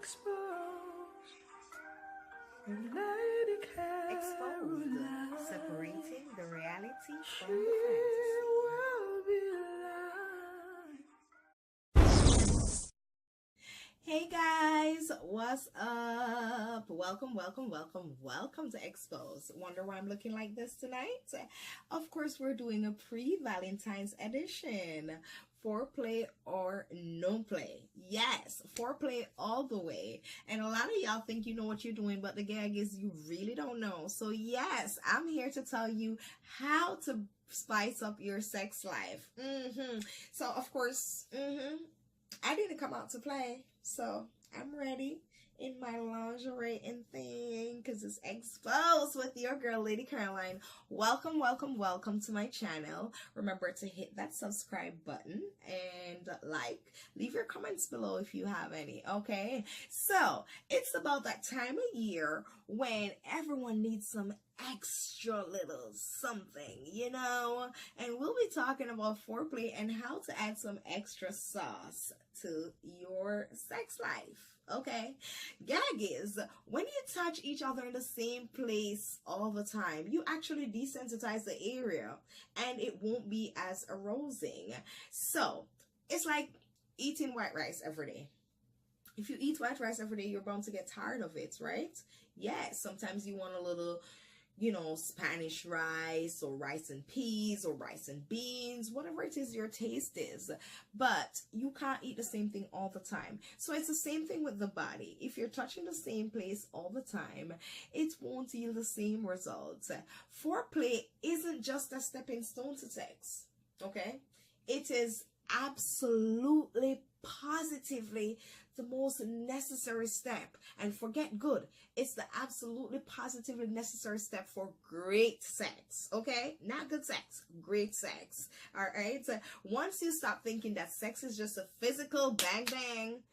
Exposed, separating the reality from the fantasy. Hey guys, what's up? Welcome to Exposed. Wonder why I'm looking like this tonight? Of course, we're doing a pre-Valentine's edition. Foreplay or no play. Yes, foreplay all the way. And a lot of y'all think you know what you're doing, but the gag is you really don't know. So yes, I'm here to tell you how to spice up your sex life. So of course, I didn't come out to play, so I'm ready in my lingerie and thing because it's Exposed with your girl, Lady Caroline. Welcome to my channel. Remember to hit that subscribe button and leave your comments below if you have any, okay? So it's about that time of year when everyone needs some extra little something, you know, and we'll be talking about foreplay and how to add some extra sauce to your sex life. Okay, gag is when you touch each other in the same place all the time, you actually desensitize the area and it won't be as arousing. So it's like eating white rice every day. If you eat white rice every day, you're bound to get tired of it, right? Yes, sometimes you want a little, you know, Spanish rice or rice and peas or rice and beans, whatever it is your taste is. But you can't eat the same thing all the time. So it's the same thing with the body. If you're touching the same place all the time, it won't yield the same results. Foreplay isn't just a stepping stone to sex, okay? It is absolutely, positively the most necessary step. And forget good, it's the absolutely positively necessary step for great sex, okay? Not good sex, great sex. All right, so once you stop thinking that sex is just a physical bang bang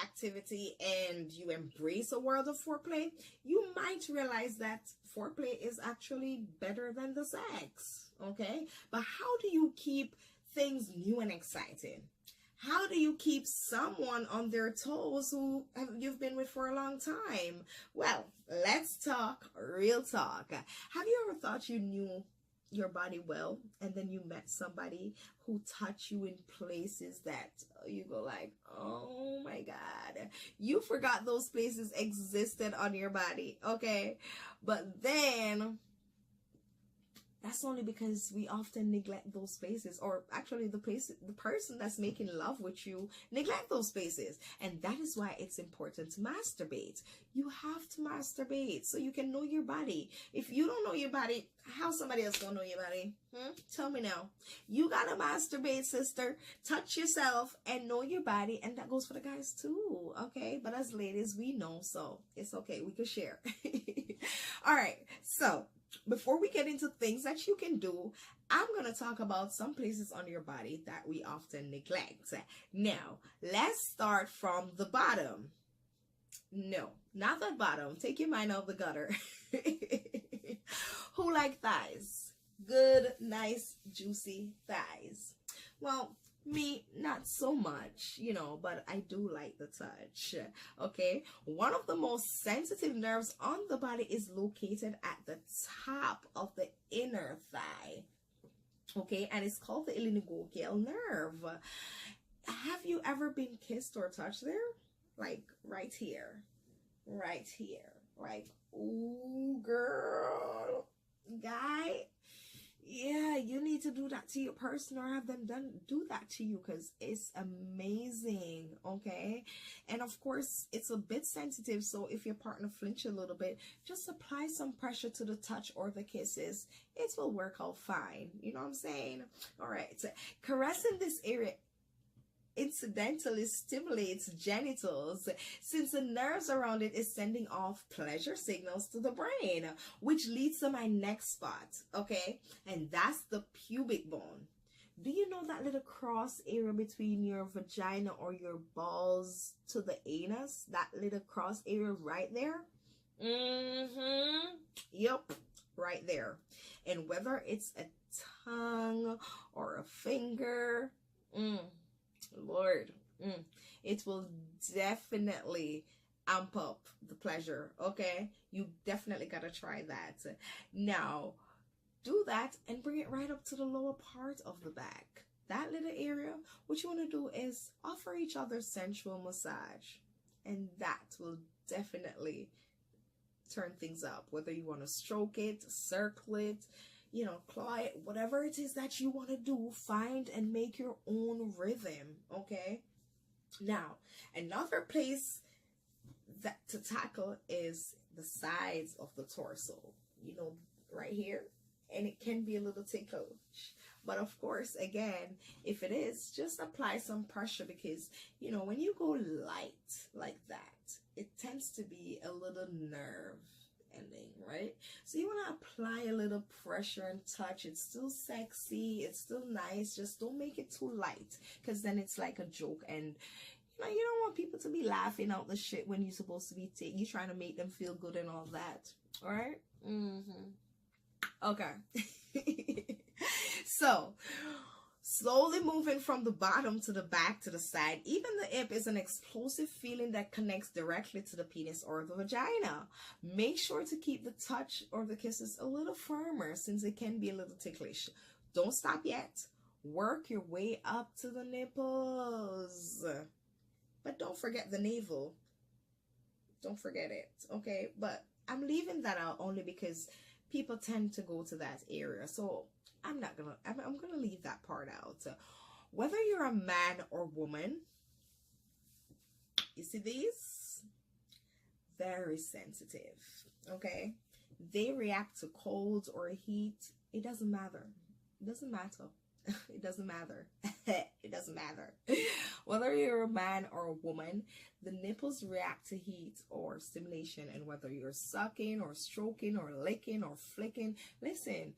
activity and you embrace a world of foreplay, you might realize that foreplay is actually better than the sex, okay? But how do you keep things new and exciting? How do you keep someone on their toes who you've been with for a long time? Well, let's talk real talk. Have you ever thought you knew your body well and then you met somebody who touched you in places that you go like, oh my God, you forgot those places existed on your body, okay? But then that's only because we often neglect those spaces, or actually the person that's making love with you neglect those spaces. And that is why it's important to masturbate. You have to masturbate so you can know your body. If you don't know your body, how somebody else gonna know your body? Tell me now. You gotta masturbate, sister. Touch yourself and know your body. And that goes for the guys too, okay? But as ladies, we know, so it's okay. We can share. All right, so before we get into things that you can do, I'm going to talk about some places on your body that we often neglect. Now, let's start from the bottom. No, not the bottom. Take your mind out of the gutter. Who like thighs? Good, nice, juicy thighs. Well, me, not so much, you know, but I do like the touch, okay? One of the most sensitive nerves on the body is located at the top of the inner thigh, okay? And it's called the ilioinguinal nerve. Have you ever been kissed or touched there? Like right here, like, ooh, girl, guy. Yeah, you need to do that to your person or have them do that to you because it's amazing, okay? And of course, it's a bit sensitive, so if your partner flinch a little bit, just apply some pressure to the touch or the kisses. It will work out fine. You know what I'm saying? All right. So caressing this area incidentally stimulates genitals since the nerves around it is sending off pleasure signals to the brain, which leads to my next spot, okay? And that's the pubic bone. Do you know that little cross area between your vagina or your balls to the anus? That little cross area right there? Yep, right there. And whether it's a tongue or a finger, Lord, it will definitely amp up the pleasure. Okay, you definitely gotta try that. Now do that and bring it right up to the lower part of the back. That little area, what you want to do is offer each other sensual massage, and that will definitely turn things up. Whether you want to stroke it, circle it, you know, claw it, whatever it is that you want to do, find and make your own rhythm. Okay, now another place that to tackle is the sides of the torso, you know, right here, and it can be a little ticklish. But of course, again, if it is, just apply some pressure, because, you know, when you go light like that, it tends to be a little nerve ending, right? So you want to apply a little pressure and touch. It's still sexy, it's still nice, just don't make it too light, because then it's like a joke, and you know, you don't want people to be laughing out the shit when you're supposed to be you trying to make them feel good and all that. All right? Okay. So, slowly moving from the bottom to the back to the side. Even the hip is an explosive feeling that connects directly to the penis or the vagina. Make sure to keep the touch or the kisses a little firmer, since it can be a little ticklish. Don't stop yet. Work your way up to the nipples. But don't forget the navel. Don't forget it, okay? But I'm leaving that out only because people tend to go to that area. So I'm gonna leave that part out. Whether you're a man or woman, you see these? Very sensitive, okay? They react to cold or heat. It doesn't matter. It doesn't matter. It doesn't matter. It doesn't matter. Whether you're a man or a woman, the nipples react to heat or stimulation, and whether you're sucking or stroking or licking or flicking, listen,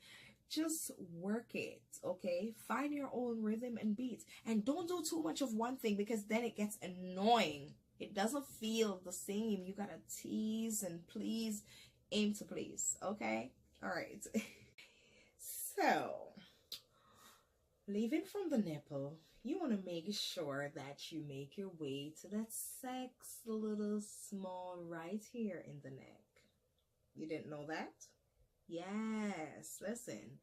just work it, okay? Find your own rhythm and beat, and don't do too much of one thing, because then it gets annoying. It doesn't feel the same. You gotta tease and please, aim to please, okay? All right. So, leaving from the nipple, you want to make sure that you make your way to that sex little small right here in the neck. You didn't know that? Yes, listen.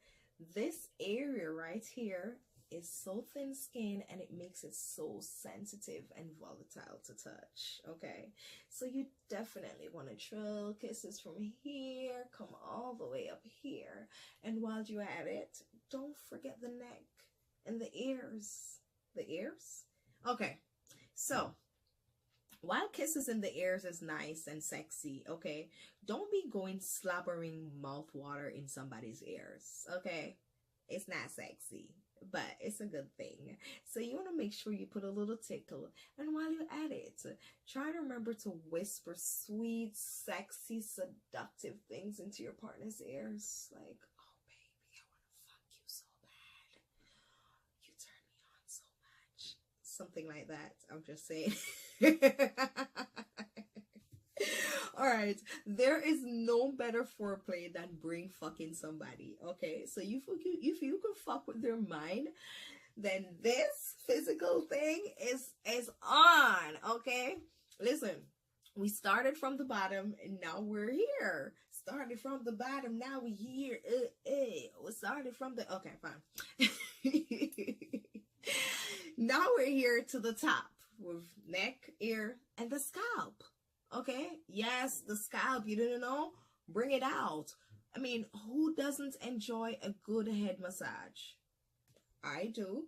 This area right here is so thin skin, and it makes it so sensitive and volatile to touch, okay? So you definitely want to trill kisses from here, come all the way up here. And while you're at it, don't forget the neck and the ears. The ears? Okay, so while kisses in the ears is nice and sexy, okay, don't be going slobbering mouth water in somebody's ears, okay? It's not sexy, but it's a good thing. So you want to make sure you put a little tickle, and while you're at it, try to remember to whisper sweet, sexy, seductive things into your partner's ears, like, oh baby, I want to fuck you so bad, you turn me on so much, something like that. I'm just saying. All right, there is no better foreplay than brain fucking somebody, okay? So if you can fuck with their mind, then this physical thing is on, okay? Listen, we started from the bottom and now we're here. Started from the bottom, now we're here. We started from the, okay, fine. Now we're here to the top with neck, ear, and the scalp. Okay, yes, the scalp, you didn't know? Bring it out. I mean, who doesn't enjoy a good head massage? I do.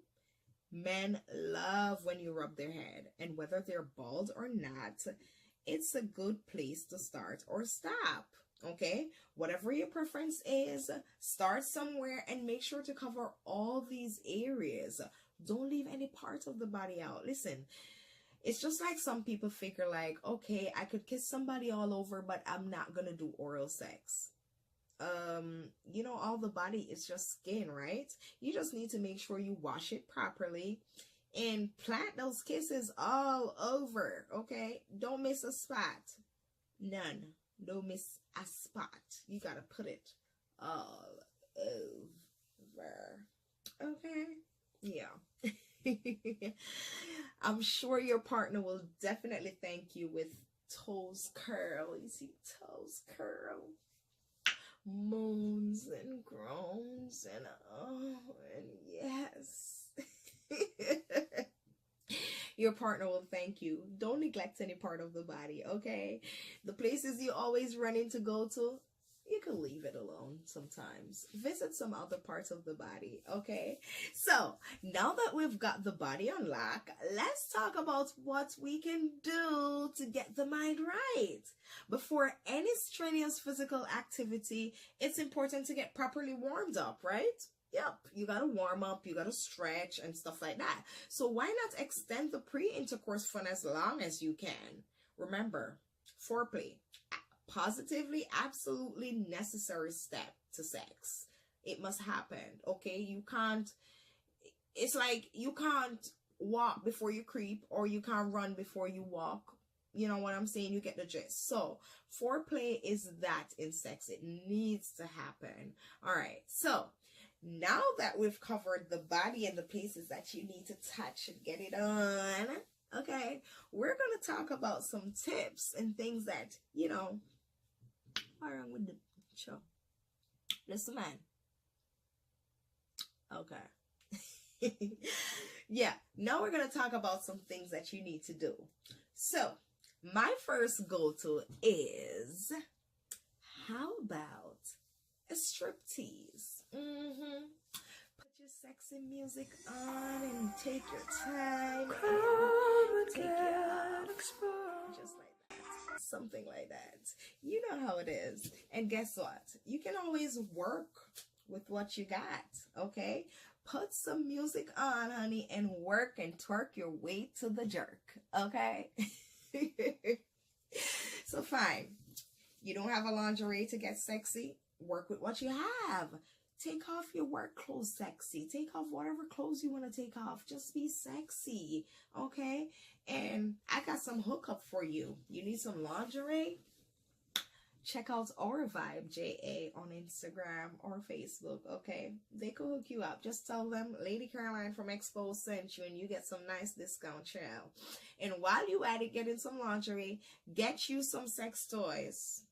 Men love when you rub their head, and whether they're bald or not, it's a good place to start or stop. Okay, whatever your preference is, start somewhere and make sure to cover all these areas. Don't leave any part of the body out. Listen, it's just like some people figure like, okay, I could kiss somebody all over, but I'm not gonna do oral sex. You know, all the body is just skin, right? You just need to make sure you wash it properly and plant those kisses all over, okay? Don't miss a spot. None. Don't miss a spot. You gotta put it all over. Okay? Yeah. I'm sure your partner will definitely thank you with toes curl. You see toes curl. Moans and groans and oh, and yes. Your partner will thank you. Don't neglect any part of the body, okay? The places you always run in to go to, you can leave it alone sometimes. Visit some other parts of the body, okay? So, now that we've got the body on lock, let's talk about what we can do to get the mind right. Before any strenuous physical activity, it's important to get properly warmed up, right? Yep, you gotta warm up, you gotta stretch and stuff like that. So why not extend the pre-intercourse fun as long as you can? Remember, foreplay, positively, absolutely necessary step to sex. It must happen, okay? You can't, it's like you can't walk before you creep, or you can't run before you walk. You know what I'm saying? You get the gist. So foreplay is that in sex. It needs to happen. All right, so now that we've covered the body and the places that you need to touch and get it on, okay, we're going to talk about some tips and things that, you know, are wrong with the show. Listen, man. Okay. Yeah, now we're going to talk about some things that you need to do. So, my first go-to is, how about a striptease? Put your sexy music on and take your time. Take your just like that. Something like that. You know how it is. And guess what? You can always work with what you got, okay? Put some music on, honey, and work and twerk your way to the jerk, okay? So fine. You don't have a lingerie to get sexy? Work with what you have. Take off your work clothes sexy. Take off whatever clothes you want to take off. Just be sexy, okay? And I got some hookup for you. You need some lingerie? Check out Our Vibe JA on Instagram or Facebook, okay? They could hook you up. Just tell them Lady Caroline from Expo sent you and you get some nice discount, child. And while you at it getting some lingerie, get you some sex toys.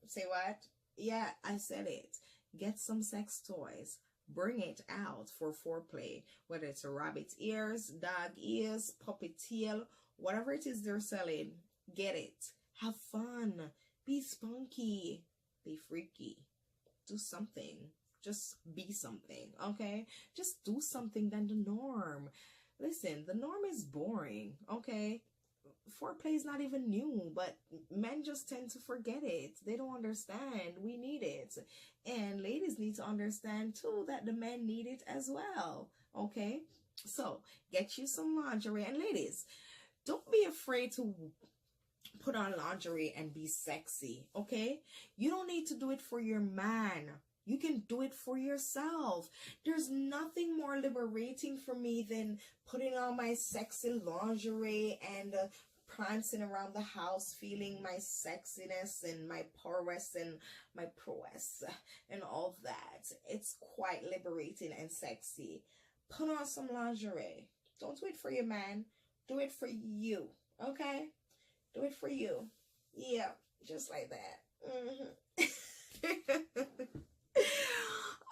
Say what? Yeah, I said it. Get some sex toys. Bring it out for foreplay. Whether it's rabbit ears, dog ears, puppy tail, whatever it is they're selling, get it. Have fun. Be spunky. Be freaky. Do something. Just be something, okay? Just do something than the norm. Listen, the norm is boring, okay? Foreplay is not even new, but men just tend to forget it. They don't understand. We need it. And ladies need to understand too that the men need it as well, okay? So get you some lingerie. And ladies, don't be afraid to put on lingerie and be sexy, okay? You don't need to do it for your man. You can do it for yourself. There's nothing more liberating for me than putting on my sexy lingerie and prancing around the house, feeling my sexiness and my prowess and my prowess and all that. It's quite liberating and sexy. Put on some lingerie. Don't do it for your man. Do it for you, okay? Do it for you. Yeah, just like that.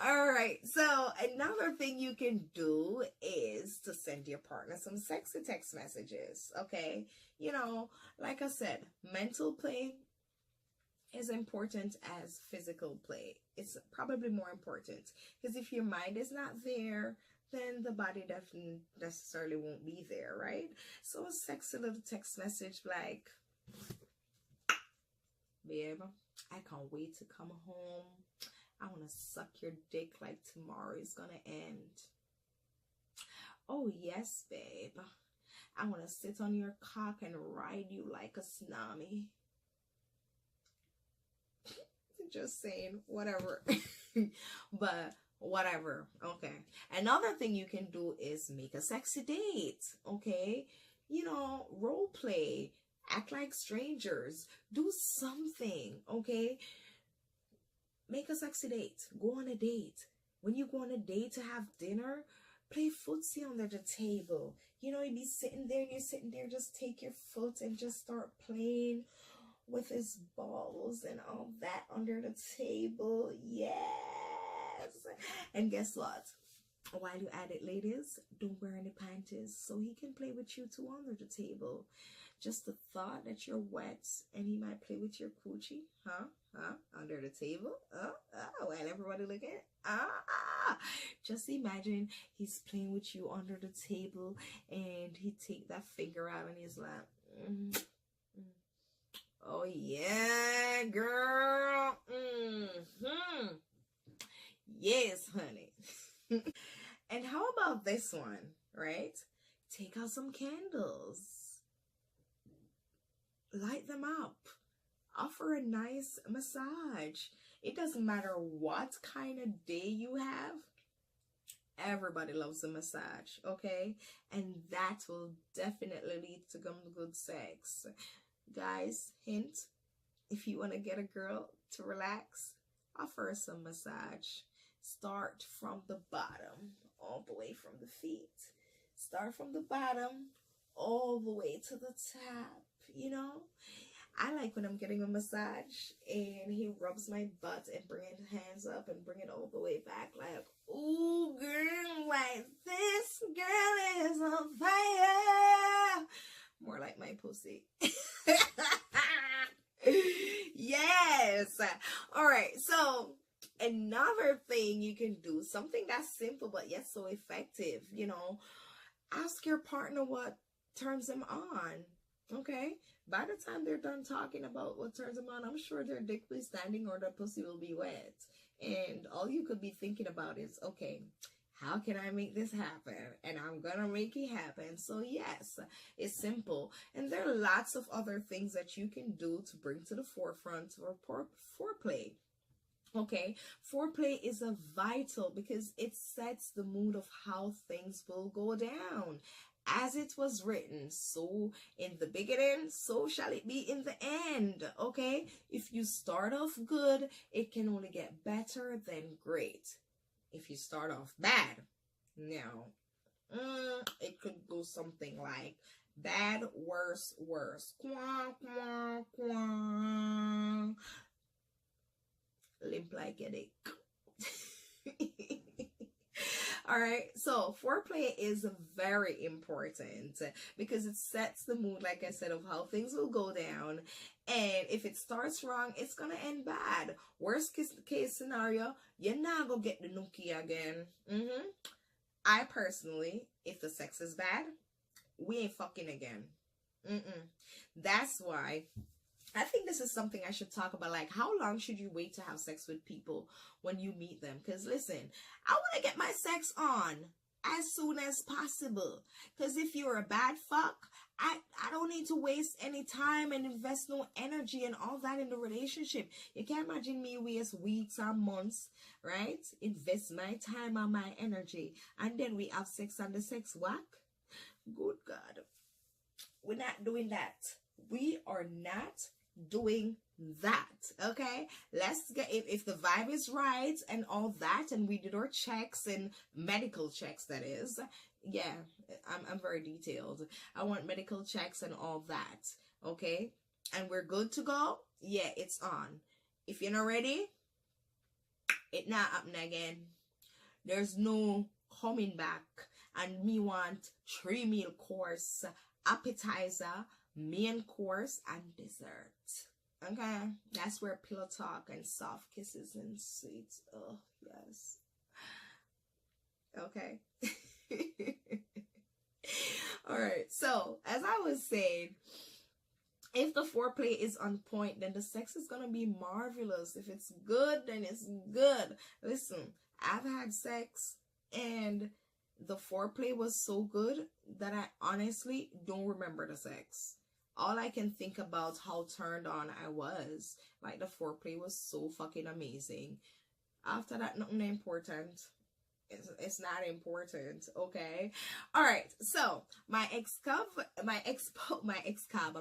All right, so another thing you can do is to send your partner some sexy text messages, okay? You know, like I said, mental play is important as physical play. It's probably more important because if your mind is not there, then the body definitely necessarily won't be there, right? So a sexy little text message like, babe, I can't wait to come home. I want to suck your dick like tomorrow is going to end. Oh, yes, babe. I want to sit on your cock and ride you like a tsunami. Just saying, whatever. But whatever, okay. Another thing you can do is make a sexy date, okay? You know, role play. Act like strangers. Do something, okay? Make a sexy date. Go on a date. When you go on a date to have dinner, Play footsie under the table. You know, you'd be sitting there and you're sitting there, just take your foot and just start playing with his balls and all that under the table. Yes. And guess what? While you're at it, ladies, don't wear any panties so he can play with you too under the table. Just the thought that you're wet and he might play with your coochie, under the table, while everybody looking, just imagine he's playing with you under the table and he take that finger out and he's like, oh yeah, girl, yes, honey. And how about this one, right? Take out some candles. Light them up. Offer a nice massage. It doesn't matter what kind of day you have. Everybody loves a massage, okay? And that will definitely lead to good sex. Guys, hint, if you want to get a girl to relax, offer her some massage. Start from the bottom, all the way from the feet. Start from the bottom, all the way to the top, you know? I like when I'm getting a massage and he rubs my butt and bring his hands up and bring it all the way back like, ooh, girl, like this girl is on fire. More like my pussy. Yes. All right. So another thing you can do, something that's simple but yet so effective, you know, ask your partner what turns them on. Okay? By the time they're done talking about what turns them on, I'm sure their dick will be standing or their pussy will be wet. And all you could be thinking about is, okay, how can I make this happen? And I'm gonna make it happen. So yes, it's simple. And there are lots of other things that you can do to bring to the forefront for foreplay. Okay, foreplay is a vital because it sets the mood of how things will go down. As it was written, so in the beginning, so shall it be in the end. Okay, if you start off good, it can only get better than great. If you start off bad, now it could go something like bad, worse, worse. Quah, quah, quah. Limp like a dick. All right, so foreplay is very important because it sets the mood, like I said, of how things will go down. And if it starts wrong, it's gonna end bad. Worst case scenario, you're not gonna get the nookie again. I personally, if the sex is bad, we ain't fucking again. That's why I think this is something I should talk about. Like, how long should you wait to have sex with people when you meet them? Because listen, I want to get my sex on as soon as possible. Because if you're a bad fuck, I don't need to waste any time and invest no energy and all that in the relationship. You can't imagine me waste weeks or months, right? Invest my time and my energy. And then we have sex and the sex whack? Good God. We're not doing that. We are not doing that. Okay, let's get, if the vibe is right and all that, and we did our checks and medical checks, that is, yeah, I'm very detailed. I want medical checks and all that. Okay, and we're good to go. Yeah, it's on. If you're not ready, it not happening again. There's no coming back. And me want 3 meal course, appetizer, main course, and dessert. Okay, that's where pillow talk and soft kisses and sweets. Oh yes. Okay. All right, so as I was saying, if the foreplay is on point, then the sex is gonna be marvelous. If it's good, then it's good. Listen, I've had sex and the foreplay was so good that I honestly don't remember the sex. All I can think about how turned on I was. Like, the foreplay was so fucking amazing. After that, nothing important. It's not important, okay? All right, so my I'm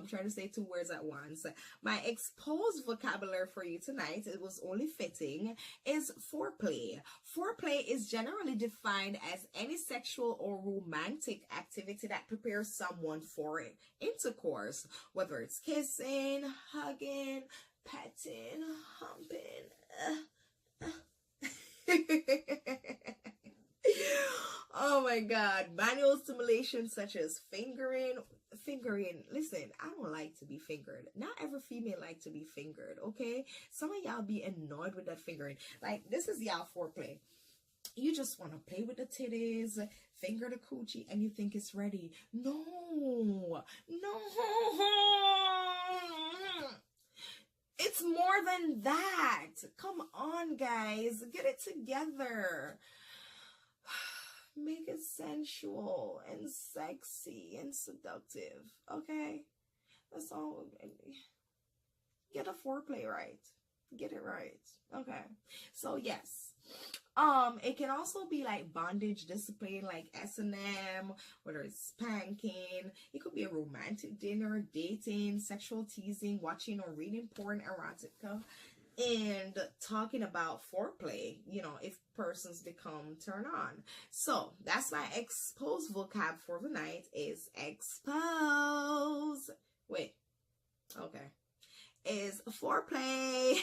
trying to say two words at once. My exposed vocabulary for you tonight, it was only fitting, is foreplay. Foreplay is generally defined as any sexual or romantic activity that prepares someone for intercourse, whether it's kissing, hugging, petting, humping. Oh my god, manual stimulation such as fingering. Listen, I don't like to be fingered. Not every female like to be fingered, okay? Some of y'all be annoyed with that fingering. Like, this is y'all foreplay. You just want to play with the titties, finger the coochie, and you think it's ready. No. It's more than that. Come on, guys. Get it together. Make it sensual and sexy and seductive, okay? That's all. Get a foreplay right. Get it right, okay? So yes, it can also be like bondage, discipline, like S&M, whether it's spanking. It could be a romantic dinner, dating, sexual teasing, watching or reading porn, erotica, and talking about foreplay, you know, if persons become turned on. So that's my exposed vocab for the night, is expose. Wait, okay, is foreplay.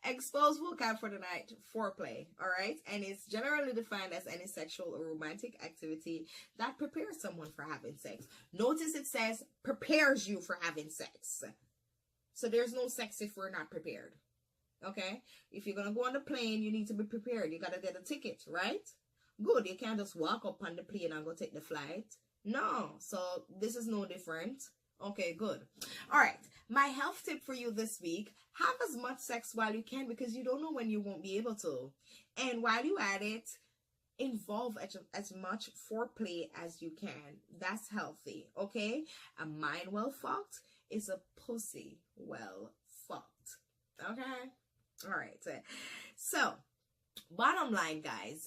Exposed vocab for the night, foreplay. All right, and it's generally defined as any sexual or romantic activity that prepares someone for having sex. Notice it says prepares you for having sex. So there's no sex if we're not prepared, okay? If you're going to go on the plane, you need to be prepared. You got to get a ticket, right? Good. You can't just walk up on the plane and go take the flight. No. So this is no different. Okay, good. All right. My health tip for you this week, have as much sex while you can, because you don't know when you won't be able to. And while you're at it, involve as much foreplay as you can. That's healthy, okay? A mind well fucked is a pussy well fucked, okay? All right. So, bottom line, guys,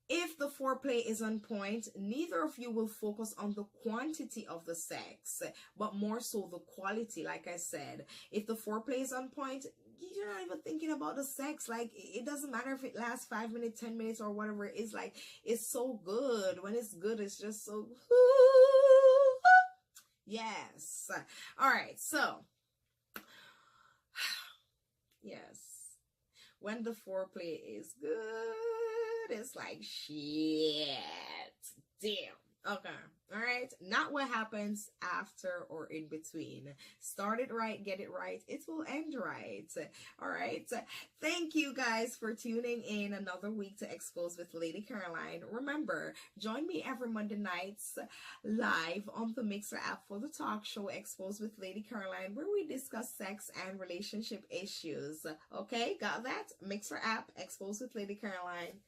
if the foreplay is on point, neither of you will focus on the quantity of the sex, but more so the quality. Like I said, if the foreplay is on point, you're not even thinking about the sex. Like, it doesn't matter if it lasts 5 minutes, 10 minutes, or whatever it is. Like, it's so good. When it's good, it's just so... Yes. All right. So, yes. When the foreplay is good, it's like, shit. Damn. Okay. All right. Not what happens after or in between. Start it right, get it right. It will end right. All right. Thank you guys for tuning in another week to Expose with Lady Caroline. Remember, join me every Monday nights live on the Mixer app for the talk show Expose with Lady Caroline, where we discuss sex and relationship issues. Okay. Got that? Mixer app, Expose with Lady Caroline.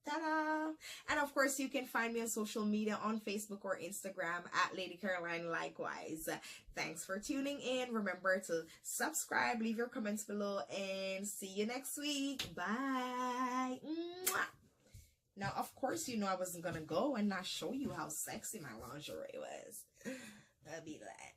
Ta-da! And of course, you can find me on social media on Facebook or Instagram at Lady Caroline likewise. Thanks for tuning in. Remember to subscribe, leave your comments below, and see you next week. Bye! Mwah! Now, of course, you know I wasn't going to go and not show you how sexy my lingerie was. I'll be like...